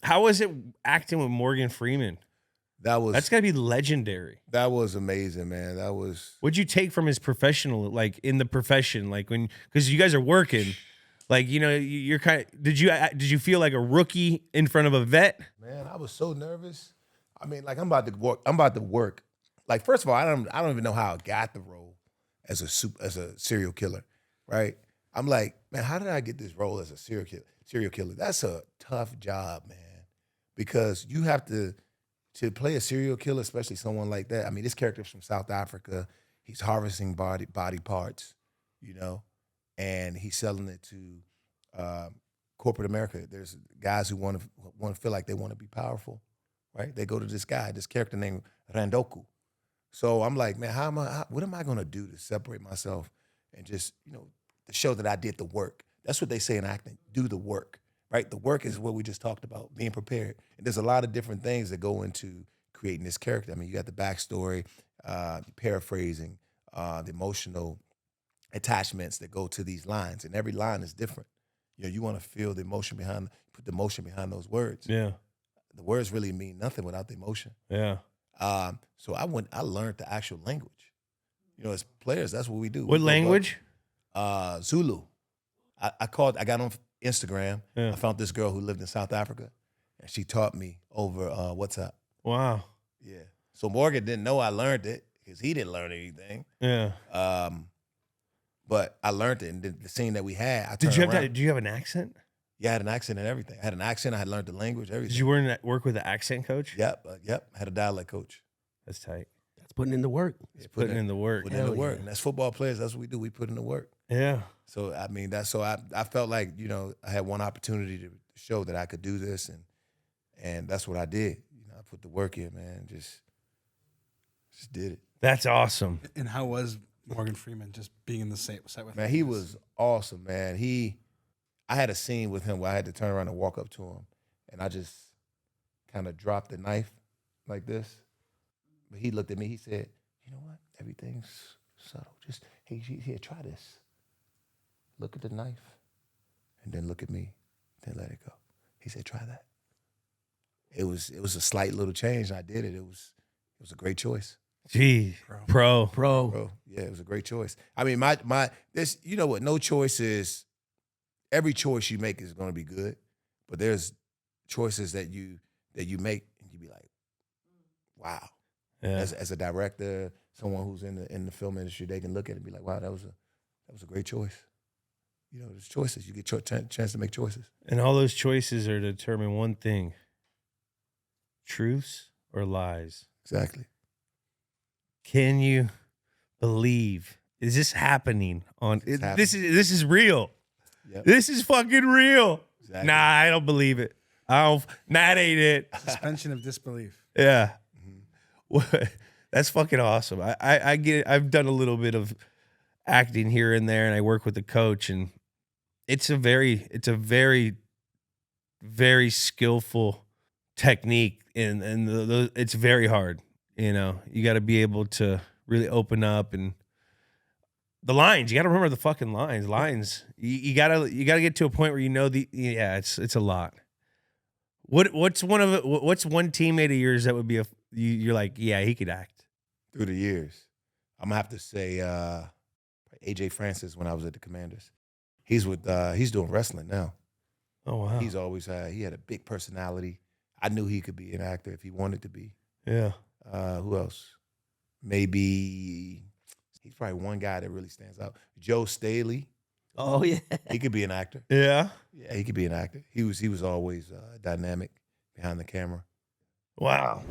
How was it acting with Morgan Freeman? That's got to be legendary. That was amazing, man. What'd you take from his professional, like in the profession, like because you guys are working, like you're kind of. Did you feel like a rookie in front of a vet? Man, I was so nervous. I mean, like I'm about to work. Like first of all, I don't even know how I got the role as a serial killer, right? I'm like, man, how did I get this role as a serial killer? That's a tough job, man, because you have to play a serial killer, especially someone like that. I mean, this character's from South Africa. He's harvesting body parts, and he's selling it to corporate America. There's guys who want to feel like they want to be powerful, right? They go to this character named Randoku. So I'm like, man, what am I going to do to separate myself and just, to show that I did the work? That's what they say in acting, do the work, right? The work is what we just talked about, being prepared. And there's a lot of different things that go into creating this character. I mean, you got the backstory, paraphrasing, the emotional attachments that go to these lines. And every line is different. You want to feel the emotion put the emotion behind those words. Yeah. The words really mean nothing without the emotion. Yeah. So I learned the actual language. As players, that's what we do. What language? Zulu. I got on Instagram. Yeah. I found this girl who lived in South Africa, and she taught me over WhatsApp. Wow. Yeah. So Morgan didn't know I learned it because he didn't learn anything. Yeah. But I learned it, and the scene that we had. Did you have an accent? Yeah, I had an accent and everything. I had an accent. I had learned the language, everything. Did you work with an accent coach? Yep. I had a dialect coach. That's tight. That's putting in the work. It's putting in the work. Putting in the work. And that's football players. That's what we do. We put in the work. Yeah. So, I mean, I felt like, I had one opportunity to show that I could do this, and that's what I did. I put the work in, man, just did it. That's awesome. And how was Morgan Freeman just being in the same set with him? Man, he was awesome, man. I had a scene with him where I had to turn around and walk up to him, and I just kind of dropped the knife like this. But he looked at me. He said, "You know what? Everything's subtle. Just, hey, here, try this. Look at the knife, and then look at me, then let it go." He said, "Try that." It was a slight little change, and I did it. It was a great choice. Gee, pro. Yeah, it was a great choice. I mean, this, what? No choice is. Every choice you make is going to be good, but there's choices that you make and you be like, wow. Yeah. As a director, someone who's in the film industry, they can look at it and be like, wow, that was a great choice. There's choices. You get chance to make choices. And all those choices are to determine one thing: truths or lies. Exactly. Can you believe? Is this happening? This is real. Yep. This is fucking real. Exactly. Nah, I don't believe it. That ain't it. Suspension of disbelief. Yeah. Mm-hmm. That's fucking awesome. I get it. I've done a little bit of acting here and there, and I work with a coach, and it's a very, very skillful technique, and it's very hard. You got to be able to really open up, and the lines, you got to remember the fucking lines. You gotta get to a point where it's a lot. What's one teammate of yours that would be you're like, yeah, he could act? Through the years, I'm gonna have to say AJ Francis when I was at the Commanders. He's doing wrestling now. Oh wow. He had a big personality. I knew he could be an actor if he wanted to be. Yeah. Who else? Maybe he's probably one guy that really stands out. Joe Staley. Oh yeah. He could be an actor. Yeah. Yeah, he could be an actor. He was always dynamic behind the camera. Wow.